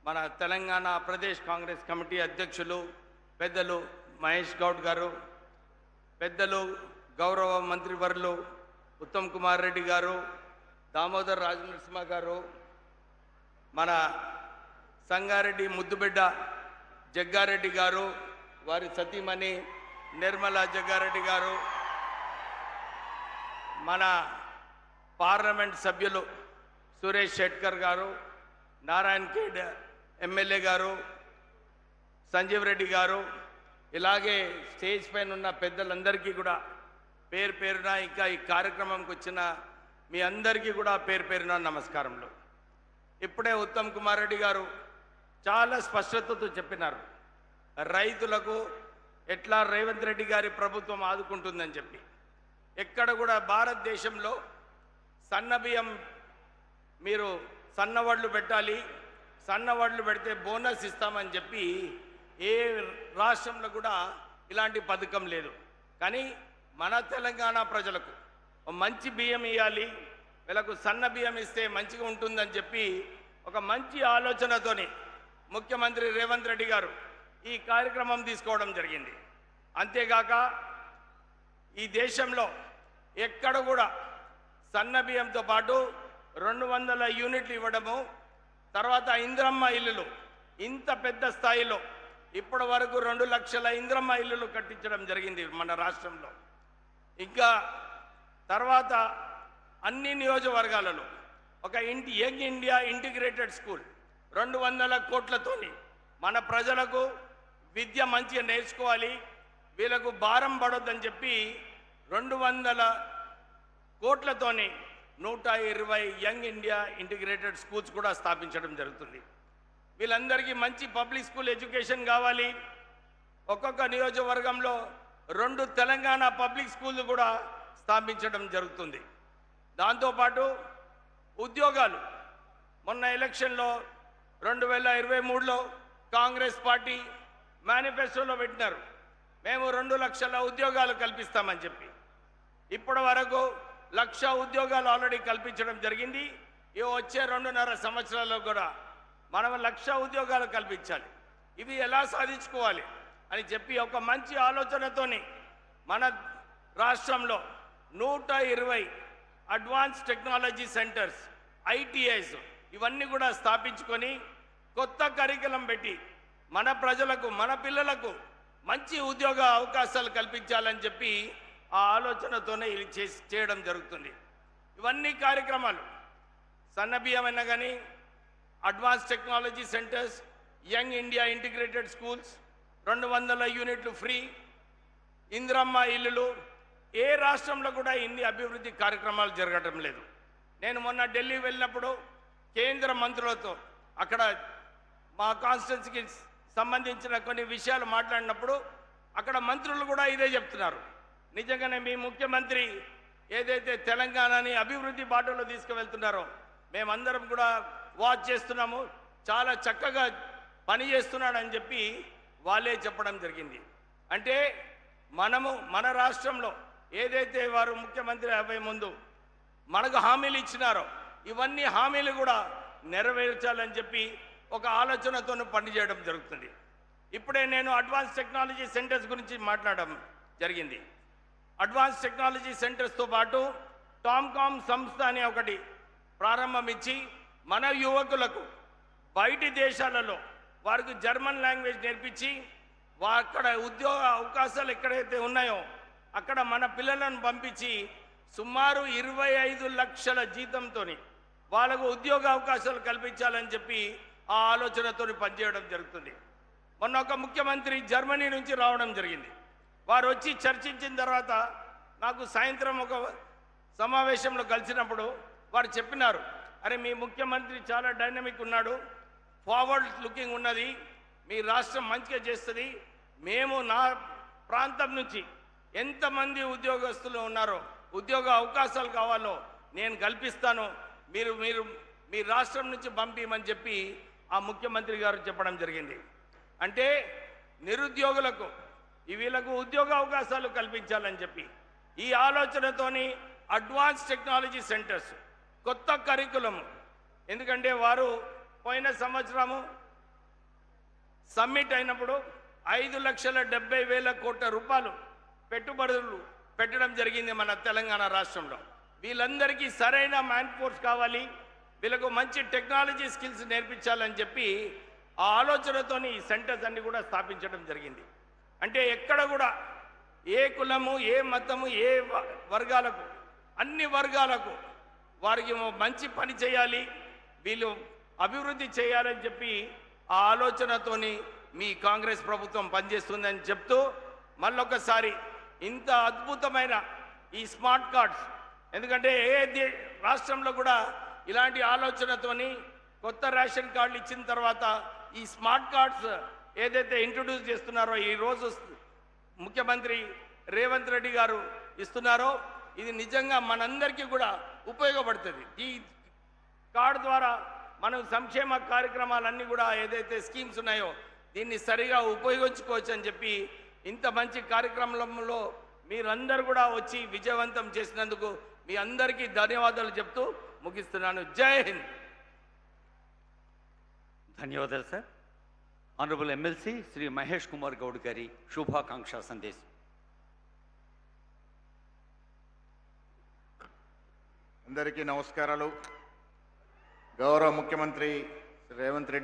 మన తెలంగాణ ప్రదేశ్ కాంగ్రెస్ కమిటీ అధ్యక్షులు పెద్దలు మహేష్ గౌడ్ గారు, పెద్దలు గౌరవ మంత్రివర్యులు ఉత్తమ్ కుమార్ రెడ్డి గారు, దామోదర్ రాజనరసింహ గారు, మన సంగారెడ్డి ముద్దుబిడ్డ జగ్గారెడ్డి గారు, వారి సతీమణి నిర్మలా జగ్గారెడ్డి గారు, మన పార్లమెంట్ సభ్యులు సురేష్ షెట్కర్ గారు, నారాయణ్ ఖేడ్ ఎమ్మెల్యే గారు, సంజీవ్ రెడ్డి గారు, ఇలాగే స్టేజ్ పైన ఉన్న పెద్దలందరికీ కూడా పేరు పేరున, ఇంకా ఈ కార్యక్రమంకి వచ్చిన మీ అందరికీ కూడా పేరు పేరున నమస్కారములు. ఇప్పుడే ఉత్తమ్ కుమార్ రెడ్డి గారు చాలా స్పష్టతతో చెప్పినారు, రైతులకు ఎట్లా రేవంత్ రెడ్డి గారి ప్రభుత్వం ఆదుకుంటుందని చెప్పి. ఎక్కడ కూడా భారతదేశంలో సన్నబియ్యం మీరు సన్నవడ్లు పెట్టాలి, సన్నవడ్లు పెడితే బోనస్ ఇస్తామని చెప్పి ఏ రాష్ట్రంలో కూడా ఇలాంటి పథకం లేదు. కానీ మన తెలంగాణ ప్రజలకు మంచి బియ్యం ఇవ్వాలి, వీళ్ళకు సన్న బియ్యం ఇస్తే మంచిగా ఉంటుందని చెప్పి ఒక మంచి ఆలోచనతోని ముఖ్యమంత్రి రేవంత్ రెడ్డి గారు ఈ కార్యక్రమం తీసుకోవడం జరిగింది. అంతేగాక ఈ దేశంలో ఎక్కడ కూడా సన్న బియ్యంతో పాటు 200 యూనిట్లు ఇవ్వడము, తర్వాత ఇంద్రమ్మ ఇల్లులు ఇంత పెద్ద స్థాయిలో ఇప్పటి వరకు 2 లక్షల ఇంద్రమ్మ ఇల్లులు కట్టించడం జరిగింది మన రాష్ట్రంలో. ఇంకా తర్వాత అన్ని నియోజకవర్గాలలో ఒక యంగ్ ఇండియా ఇంటిగ్రేటెడ్ స్కూల్ 200 కోట్లతోని మన ప్రజలకు విద్య మంచిగా నేర్చుకోవాలి, వీళ్ళకు భారం పడొద్దని చెప్పి 200 కోట్లతోని 120 యంగ్ ఇండియా ఇంటిగ్రేటెడ్ స్కూల్స్ కూడా స్థాపించడం జరుగుతుంది. వీళ్ళందరికీ మంచి పబ్లిక్ స్కూల్ ఎడ్యుకేషన్ కావాలి. ఒక్కొక్క నియోజకవర్గంలో 2 తెలంగాణ పబ్లిక్ స్కూళ్ళు కూడా స్థాపించడం జరుగుతుంది. దాంతోపాటు ఉద్యోగాలు మొన్న ఎలక్షన్లో 2023లో కాంగ్రెస్ పార్టీ మేనిఫెస్టోలో పెట్టినారు, మేము 2 లక్షల ఉద్యోగాలు కల్పిస్తామని చెప్పి. ఇప్పటి వరకు 1,00,000 ఉద్యోగాలు ఆల్రెడీ కల్పించడం జరిగింది. ఇవి వచ్చే 2.5 సంవత్సరాల్లో కూడా మనం 1,00,000 ఉద్యోగాలు కల్పించాలి. ఇవి ఎలా సాధించుకోవాలి అని చెప్పి ఒక మంచి ఆలోచనతోని మన రాష్ట్రంలో 120 అడ్వాన్స్ టెక్నాలజీ సెంటర్స్, ఐటీఐస్ ఇవన్నీ కూడా స్థాపించుకొని కొత్త కరికులం పెట్టి మన ప్రజలకు, మన పిల్లలకు మంచి ఉద్యోగ అవకాశాలు కల్పించాలని చెప్పి ఆ ఆలోచనతోనే ఇది చేయడం జరుగుతుంది. ఇవన్నీ కార్యక్రమాలు సన్నబియ్యం అయినా కానీ, advance technology centres, young India integrated schools, 200 యూనిట్లు ఫ్రీ, ఇందిరమ్మ ఇల్లులు, ఏ రాష్ట్రంలో కూడా ఇన్ని అభివృద్ధి కార్యక్రమాలు జరగటం లేదు. నేను మొన్న ఢిల్లీ వెళ్ళినప్పుడు కేంద్ర మంత్రులతో అక్కడ మా కాన్స్టిట్యున్సీకి సంబంధించిన కొన్ని విషయాలు మాట్లాడినప్పుడు అక్కడ మంత్రులు కూడా ఇదే చెప్తున్నారు. నిజంగానే మీ ముఖ్యమంత్రి ఏదైతే తెలంగాణని అభివృద్ధి బాటలో తీసుకువెళ్తున్నారో మేమందరం కూడా వాచ్ చేస్తున్నాము, చాలా చక్కగా పని చేస్తున్నాడని చెప్పి వాళ్ళే చెప్పడం జరిగింది. అంటే మనము మన రాష్ట్రంలో ఏదైతే వారు ముఖ్యమంత్రి అయ్యే ముందు మనకు హామీలు ఇచ్చినారో ఇవన్నీ హామీలు కూడా నెరవేర్చాలని చెప్పి ఒక ఆలోచనతో పనిచేయడం జరుగుతుంది. ఇప్పుడే నేను అడ్వాన్స్ టెక్నాలజీ సెంటర్స్ గురించి మాట్లాడడం జరిగింది. అడ్వాన్స్ టెక్నాలజీ సెంటర్స్తో పాటు టామ్కామ్ సంస్థ అనే ఒకటి ప్రారంభించి మన యువకులకు బయటి దేశాలలో వారికి జర్మన్ లాంగ్వేజ్ నేర్పించి అక్కడ ఉద్యోగ అవకాశాలు ఎక్కడైతే ఉన్నాయో అక్కడ మన పిల్లలను పంపించి సుమారు 25 లక్షల జీతంతో వాళ్ళకు ఉద్యోగ అవకాశాలు కల్పించాలని చెప్పి ఆ ఆలోచనతో పనిచేయడం జరుగుతుంది. మొన్న ఒక ముఖ్యమంత్రి జర్మనీ నుంచి రావడం జరిగింది. వారు వచ్చి చర్చించిన తర్వాత నాకు సాయంత్రం ఒక సమావేశంలో కలిసినప్పుడు వారు చెప్పినారు, అరే మీ ముఖ్యమంత్రి చాలా డైనమిక్ ఉన్నాడు, ఫార్వర్డ్ లుకింగ్ ఉన్నది, మీ రాష్ట్రం మంచిగా చేస్తుంది, మేము నా ప్రాంతం నుంచి ఎంతమంది ఉద్యోగస్తులు ఉన్నారో ఉద్యోగ అవకాశాలు కావాలో నేను కల్పిస్తాను, మీరు మీరు మీ రాష్ట్రం నుంచి పంపించమని చెప్పి ఆ ముఖ్యమంత్రి గారు చెప్పడం జరిగింది. అంటే నిరుద్యోగులకు వీళ్ళకు ఉద్యోగ అవకాశాలు కల్పించాలని చెప్పి ఈ ఆలోచనతోని అడ్వాన్స్ టెక్నాలజీ సెంటర్స్ కొత్త కరికులం. ఎందుకంటే వారు పోయిన సంవత్సరము సమ్మిట్ అయినప్పుడు 5,70,000 కోట్ల రూపాయలు పెట్టుబడులు పెట్టడం జరిగింది మన తెలంగాణ రాష్ట్రంలో. వీళ్ళందరికీ సరైన మ్యాన్ ఫోర్స్ కావాలి, వీళ్ళకు మంచి టెక్నాలజీ స్కిల్స్ నేర్పించాలని చెప్పి ఆ ఆలోచనతోని ఈ సెంటర్స్ అన్ని కూడా స్థాపించడం జరిగింది. అంటే ఎక్కడ కూడా ఏ కులము, ఏ మతము, ఏ వర్గాలకు, అన్ని వర్గాలకు వారికి మంచి పని చేయాలి, వీళ్ళు అభివృద్ధి చేయాలని చెప్పి ఆ ఆలోచనతోని మీ కాంగ్రెస్ ప్రభుత్వం పనిచేస్తుందని చెప్తూ మళ్ళొకసారి ఇంత అద్భుతమైన ఈ స్మార్ట్ కార్డ్స్, ఎందుకంటే ఏ రాష్ట్రంలో కూడా ఇలాంటి ఆలోచనతోని కొత్త రేషన్ కార్డులు ఇచ్చిన తర్వాత ఈ స్మార్ట్ కార్డ్స్ ఏదైతే ఇంట్రొడ్యూస్ చేస్తున్నారో, ఈరోజు ముఖ్యమంత్రి రేవంత్ రెడ్డి గారు ఇస్తున్నారో, ఇది నిజంగా మనందరికీ కూడా ఉపయోగపడుతుంది. ఈ కార్డు ద్వారా మనం సంక్షేమ కార్యక్రమాలన్నీ కూడా ఏదైతే స్కీమ్స్ ఉన్నాయో దీన్ని సరిగా ఉపయోగించుకోవచ్చు అని చెప్పి ఇంత మంచి కార్యక్రమంలో మీరందరూ కూడా వచ్చి విజయవంతం చేసినందుకు మీ అందరికీ ధన్యవాదాలు చెప్తూ ముగిస్తున్నాను. జై హింద్. ధన్యవాదాలు sir. Honourable MLC Shri Mahesh Kumar Goud గారి శుభాకాంక్ష సందేశం. అందరికీ నమస్కారాలు. గౌరవ ముఖ్యమంత్రి రేవంత్ రెడ్డి